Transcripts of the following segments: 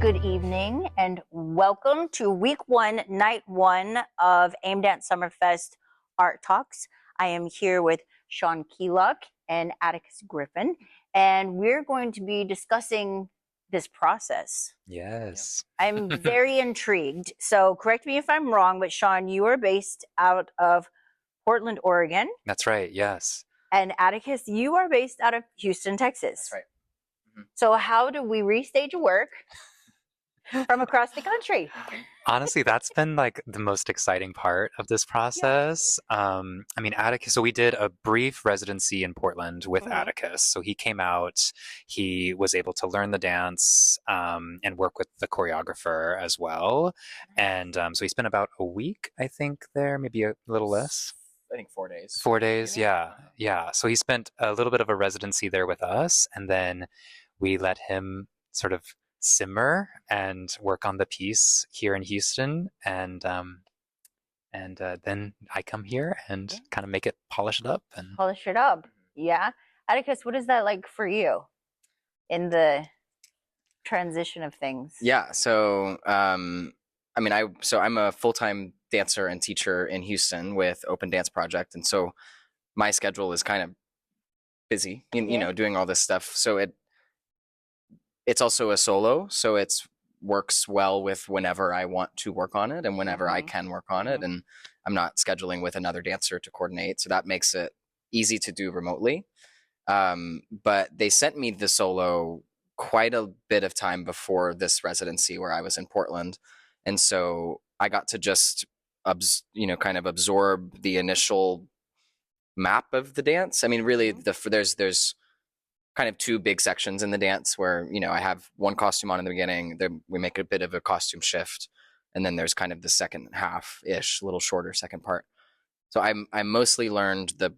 good evening, and welcome to week one, night one of AIM Dance Summerfest Art Talks. I am here with Shaun Keylock and Atticus Griffin, and we're going to be discussing this process. Yes. I'm very intrigued. So correct me if I'm wrong, but Shaun, you are based out of Portland, Oregon. That's right, yes. And Atticus, you are based out of Houston, Texas. That's right. So how do we restage work from across the country? Honestly, that's been like the most exciting part of this process. Atticus, so we did a brief residency in Portland with Atticus. So he came out, he was able to learn the dance and work with the choreographer as well. And so he spent about a week, I think, there, maybe a little less. I think 4 days. 4 days, yeah. So he spent a little bit of a residency there with us, and then we let him sort of simmer and work on the piece here in Houston, and then I come here and kind of polish it up. Yeah. Atticus, what is that like for you in the transition of things? Yeah. So, I'm a full-time dancer and teacher in Houston with Open Dance Project, and so my schedule is kind of busy, doing all this stuff. So it's also a solo, so it works well with whenever I want to work on it and whenever I can work on it, and I'm not scheduling with another dancer to coordinate, so that makes it easy to do remotely. But they sent me the solo quite a bit of time before this residency where I was in Portland, and so I got to just kind of absorb the initial map of the dance. I mean, really, there's kind of two big sections in the dance where, I have one costume on in the beginning, then we make a bit of a costume shift, and then there's kind of the second half-ish, little shorter second part. So I mostly learned the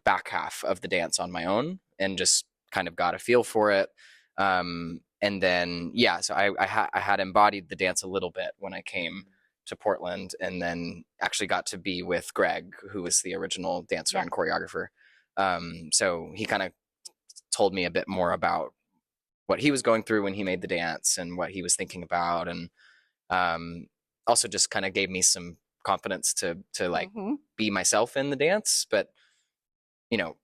back half of the dance on my own and just kind of got a feel for it. And then, so I had embodied the dance a little bit when I came to Portland, and then actually got to be with Greg, who was the original dancer and choreographer. So he kind of told me a bit more about what he was going through when he made the dance and what he was thinking about, and also just kind of gave me some confidence to be myself in the dance. But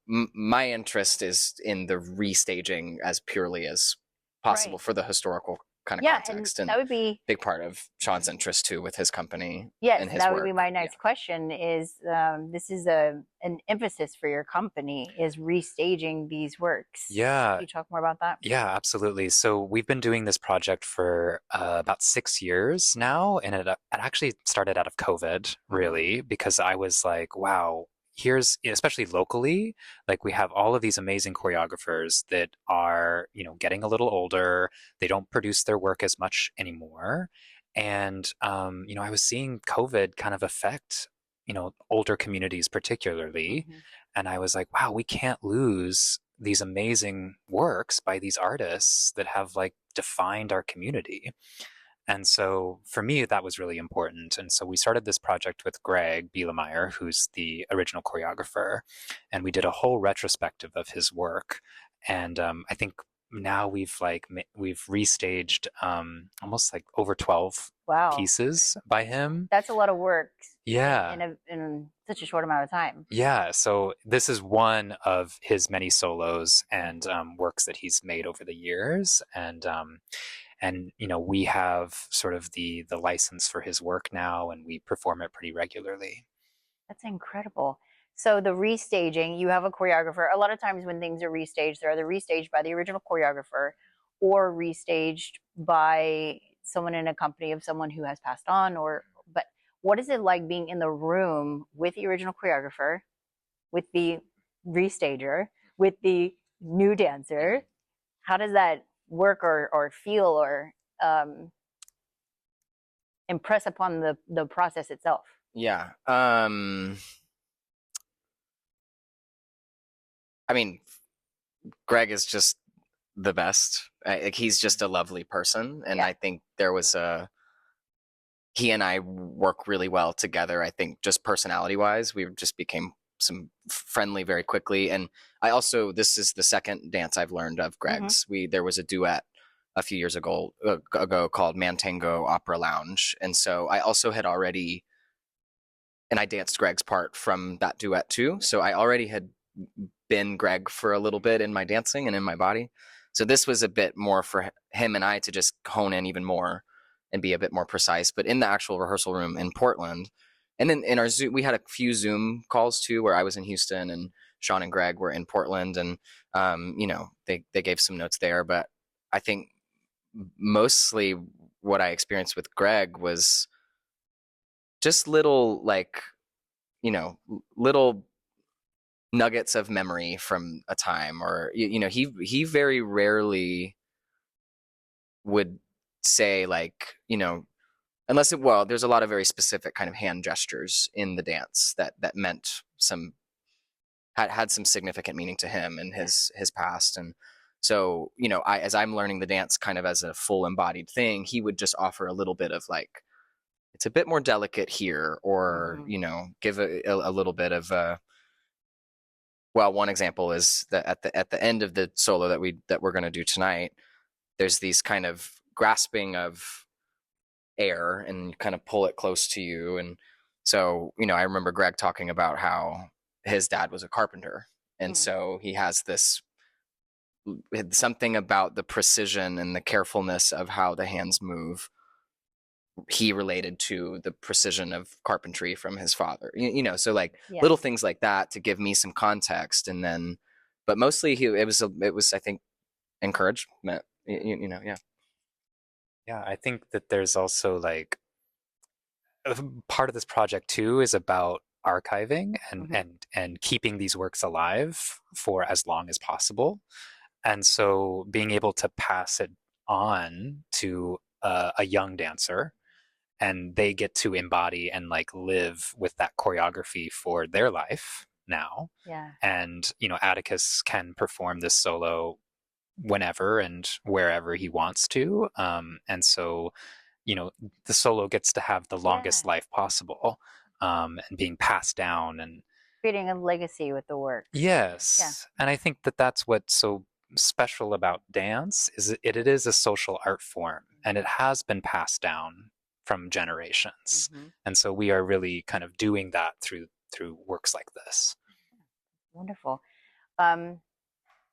my interest is in the restaging as purely as possible for the historical kind of context, and that would be a big part of Shaun's interest too with his company. And his would be my next question. Is this is an emphasis for your company, is restaging these works? Can you talk more about that? Yeah, absolutely. So we've been doing this project for about 6 years now, and it actually started out of COVID, really, because I was like, wow, especially locally, like we have all of these amazing choreographers that are, getting a little older. They don't produce their work as much anymore. And, I was seeing COVID kind of affect, older communities particularly. And I was like, wow, we can't lose these amazing works by these artists that have like defined our community. And so for me, that was really important. And so we started this project with Greg Bielemeyer, who's the original choreographer, and we did a whole retrospective of his work. And I think now we've restaged almost like over 12 pieces by him. That's a lot of work. Yeah. In such a short amount of time. Yeah. So this is one of his many solos and works that he's made over the years. And we have sort of the license for his work now, and we perform it pretty regularly. That's incredible. So the restaging, you have a choreographer. A lot of times when things are restaged, they're either restaged by the original choreographer or restaged by someone in a company of someone who has passed on. But what is it like being in the room with the original choreographer, with the restager, with the new dancer? How does that work or feel or impress upon the process itself? Yeah. Greg is just the best. He's just a lovely person, and I think he and I work really well together. I think just personality wise, we just became some friendly very quickly. And this is the second dance I've learned of Greg's. There was a duet a few years ago called Mantango Opera Lounge. And so I also had already, and I danced Greg's part from that duet too. So I already had been Greg for a little bit in my dancing and in my body. So this was a bit more for him and I to just hone in even more and be a bit more precise. But in the actual rehearsal room in Portland, and then in our Zoom, we had a few Zoom calls too, where I was in Houston and Shaun and Greg were in Portland, and they gave some notes there. But I think mostly what I experienced with Greg was just little little nuggets of memory from a time, or he very rarely would say unless there's a lot of very specific kind of hand gestures in the dance that meant had some significant meaning to him and his past. And so as I'm learning the dance kind of as a full embodied thing, he would just offer a little bit of it's a bit more delicate here, or give a little bit of one example is that at the end of the solo that we're going to do tonight, there's these kind of grasping of air and you kind of pull it close to you. And so I remember Greg talking about how his dad was a carpenter, and so he has something about the precision and the carefulness of how the hands move. He related to the precision of carpentry from his father, so little things like that to give me some context. And then, but mostly it was I think encouragement, yeah. Yeah, I think that there's also part of this project too is about archiving and keeping these works alive for as long as possible. And so being able to pass it on to a young dancer, and they get to embody and live with that choreography for their life now. Yeah. And Atticus can perform this solo whenever and wherever he wants to, and so the solo gets to have the longest life possible, and being passed down and creating a legacy with the work. Yes. And I think that that's what's so special about dance is it is a social art form, and it has been passed down from generations. And so we are really kind of doing that through works like this. Wonderful.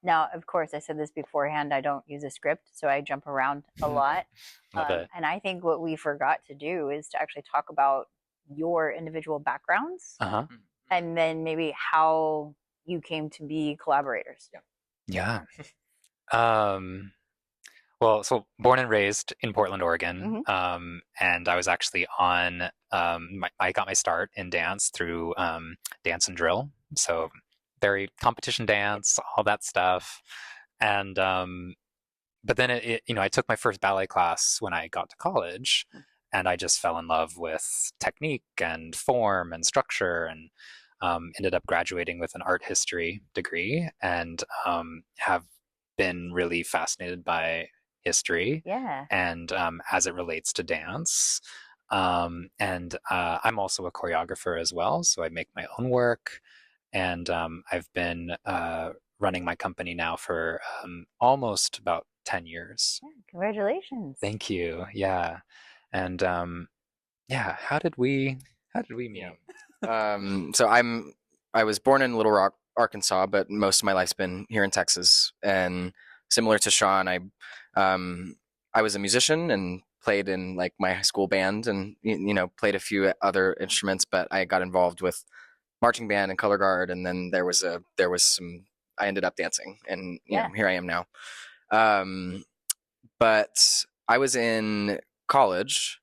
Now, of course, I said this beforehand, I don't use a script, so I jump around a lot. And I think what we forgot to do is to actually talk about your individual backgrounds, and then maybe how you came to be collaborators. Yeah. Well, so born and raised in Portland, Oregon, and I was actually on, I got my start in dance through dance and drill, so very competition dance, all that stuff. And but then I took my first ballet class when I got to college, and I just fell in love with technique and form and structure, and ended up graduating with an art history degree, and have been really fascinated by history, and as it relates to dance. And I'm also a choreographer as well, so I make my own work. And I've been running my company now for almost about 10 years. Congratulations. Thank you. Yeah. And how did we meet? So I was born in Little Rock, Arkansas, but most of my life's been here in Texas. And similar to Shaun, I was a musician and played in my high school band, and played a few other instruments, but I got involved with marching band and color guard, and then there was some I ended up dancing, and here I am now. But I was in college,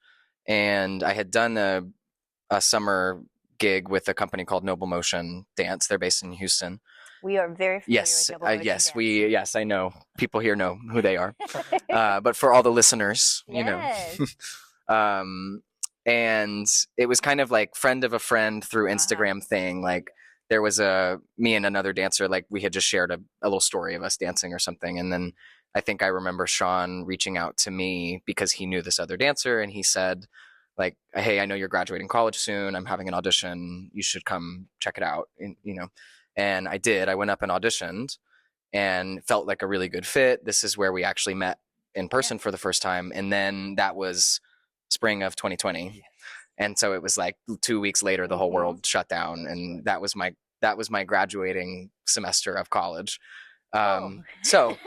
and I had done a summer gig with a company called Noble Motion Dance. They're based in Houston. We are very familiar with Noble Motion Dance. Yes, I know. People here know who they are. But for all the listeners, and it was kind of like friend of a friend through Instagram thing. There was me and another dancer, we had just shared a little story of us dancing or something. And then I think I remember Shaun reaching out to me because he knew this other dancer, and he said, hey, I know you're graduating college soon. I'm having an audition. You should come check it out. And I did. I went up and auditioned and felt like a really good fit. This is where we actually met in person for the first time. And then that was spring of 2020. And so it was like 2 weeks later, the whole world shut down. And that was my graduating semester of college. So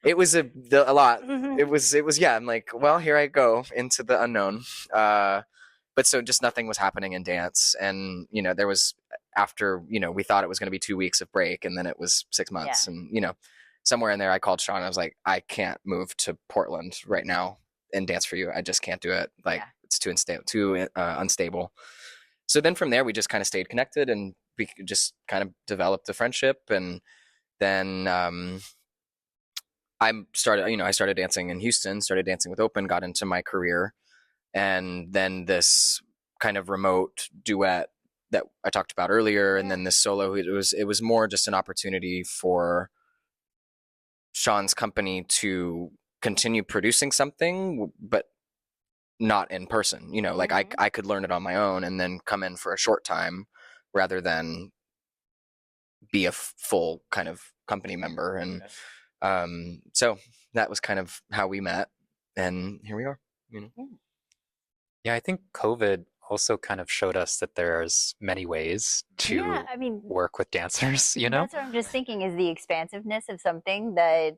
it was a lot. It was, yeah, I'm like, well, here I go into the unknown. But so just nothing was happening in dance. And, there was, after, we thought it was going to be 2 weeks of break, and then it was 6 months. And, somewhere in there, I called Shaun. I was like, I can't move to Portland right now and dance for you. I just can't do it. Like, it's too unstable. So then from there, we just kind of stayed connected, and we just kind of developed a friendship. And then I started dancing in Houston, started dancing with Open, got into my career. And then this kind of remote duet that I talked about earlier, and then this solo, it was more just an opportunity for Shaun's company to continue producing something, but not in person. Like I could learn it on my own and then come in for a short time rather than be a full kind of company member. And so that was kind of how we met, and here we are. Yeah, I think COVID also kind of showed us that there's many ways to work with dancers, That's what I'm just thinking, is the expansiveness of something that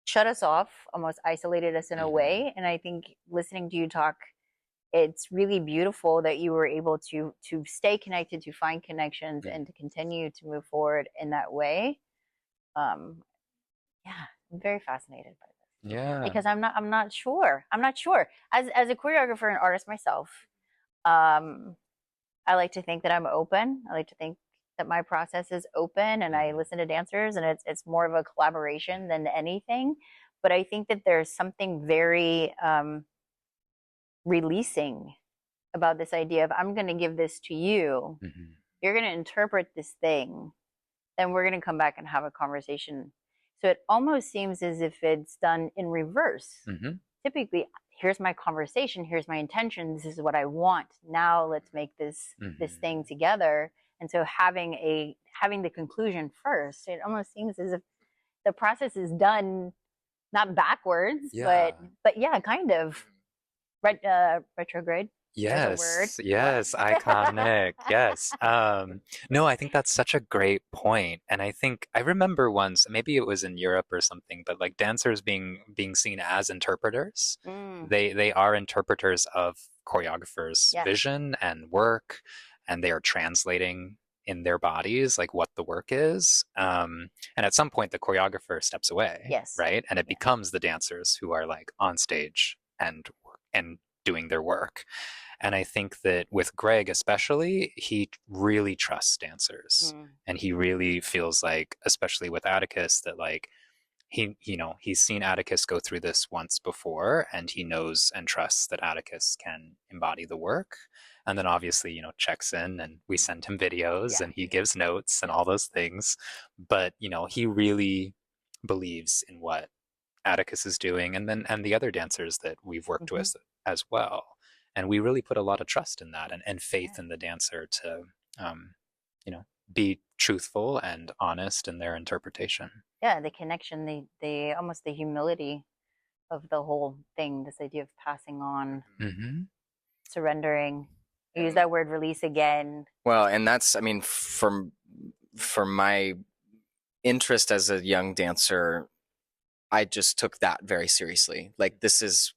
shut us off, almost isolated us in a way. And I think listening to you talk, it's really beautiful that you were able to stay connected, to find connections, and to continue to move forward in that way. I'm very fascinated by this. Yeah. Because I'm not sure. As a choreographer and artist myself, I like to think that I'm open. I like to think that my process is open, and I listen to dancers, and it's more of a collaboration than anything. But I think that there's something very releasing about this idea of, I'm going to give this to you. You're going to interpret this thing. Then we're going to come back and have a conversation. So it almost seems as if it's done in reverse. Typically, here's my conversation, here's my intention, this is what I want. Now let's make this thing together. And so having the conclusion first, it almost seems as if the process is done not backwards, but yeah, kind of retrograde. Yes, iconic. Yes. No, I think that's such a great point. And I think I remember once, maybe it was in Europe or something, but like dancers being seen as interpreters. They are interpreters of choreographers' vision and work, and they are translating in their bodies like what the work is. And at some point the choreographer steps away. Right? And it becomes the dancers who are like on stage and doing their work. And I think that with Greg especially, he really trusts dancers. And he really feels like, especially with Atticus, that like he's seen Atticus go through this once before, and he knows and trusts that Atticus can embody the work. And then obviously, checks in, and we send him videos and he gives notes and all those things. But, he really believes in what Atticus is doing, and the other dancers that we've worked with as well. And we really put a lot of trust in that, and faith in the dancer to, be truthful and honest in their interpretation. Yeah, the connection, the almost the humility of the whole thing, this idea of passing on, surrendering. You use that word release again. Well, and that's, for my interest as a young dancer, I just took that very seriously. Like, this is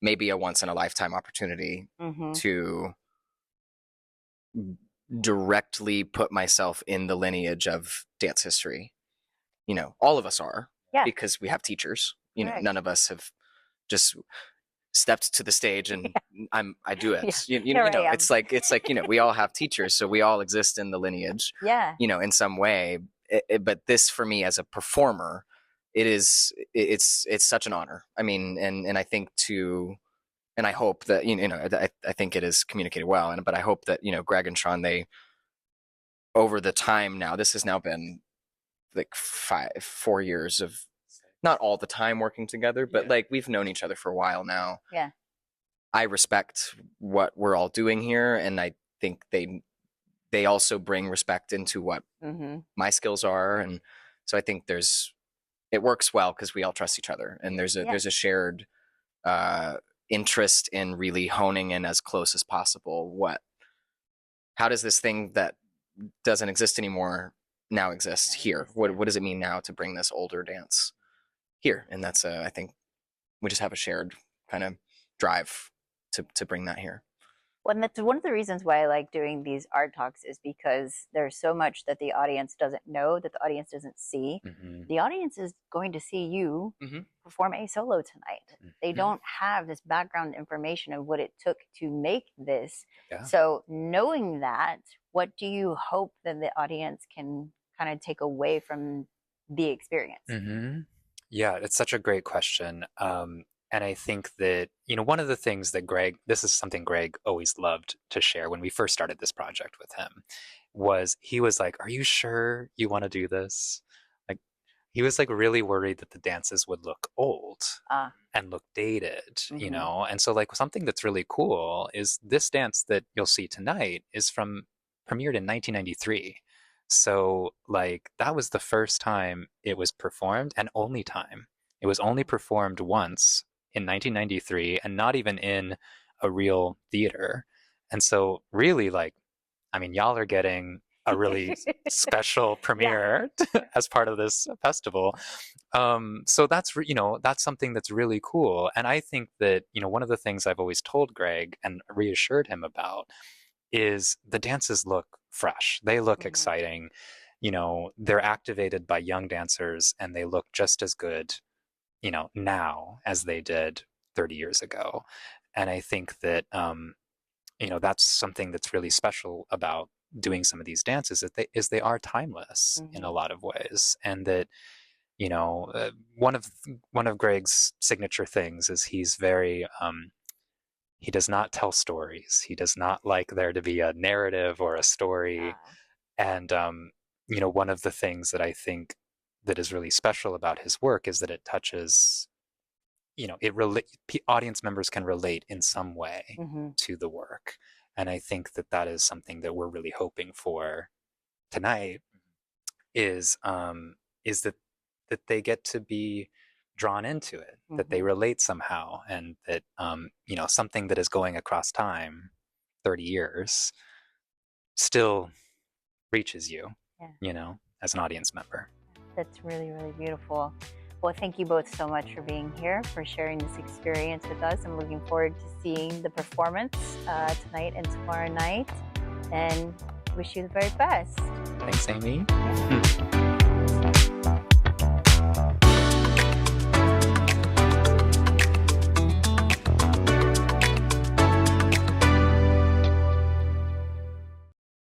maybe a once in a lifetime opportunity to directly put myself in the lineage of dance history. All of us are, because we have teachers. None of us have just stepped to the stage and I do it. It's like we all have teachers, so we all exist in the lineage. In some way. But this, for me as a performer, it's such an honor. And I think and I hope that I think it is communicated well. But I hope that Greg and Shaun, they, over the time now, this has now been like 4 years of not all the time working together, but like we've known each other for a while now. I respect what we're all doing here, and I think they also bring respect into what my skills are, and So I think it works well because we all trust each other, and there's a shared interest in really honing in as close as possible. How does this thing that doesn't exist anymore now exist here? What does it mean now to bring this older dance here? And that's I think we just have a shared kind of drive to bring that here. Well, and that's one of the reasons why I like doing these art talks, is because there's so much that the audience doesn't know, that the audience doesn't see. The audience is going to see you perform a solo tonight. They don't have this background information of what it took to make this. So knowing that, what do you hope that the audience can kind of take away from the experience? Yeah, it's such a great question. And I think that, one of the things that this is something Greg always loved to share when we first started this project with him, he was like, are you sure you want to do this? Like, he was like really worried that the dances would look old and look dated, And so like something that's really cool is this dance that you'll see tonight is premiered in 1993. So like that was the first time it was performed, and only time. It was only performed once in 1993, and not even in a real theater. And so really, like, I mean, y'all are getting a really special premiere as part of this festival. So that's something that's really cool. And I think that, one of the things I've always told Greg and reassured him about is the dances look fresh. They look exciting. They're activated by young dancers, and they look just as good now as they did 30 years ago. And I think that, that's something that's really special about doing some of these dances, they are timeless in a lot of ways. And that, one of Greg's signature things is he's very, he does not tell stories. He does not like there to be a narrative or a story. And, one of the things that I think that is really special about his work is that it touches, audience members can relate in some way to the work. And I think that is something that we're really hoping for tonight is that they get to be drawn into it, that they relate somehow, and that, something that is going across time, 30 years, still reaches you, as an audience member. That's really, really beautiful. Well, thank you both so much for being here, for sharing this experience with us. I'm looking forward to seeing the performance tonight and tomorrow night, and wish you the very best. Thanks, Amy.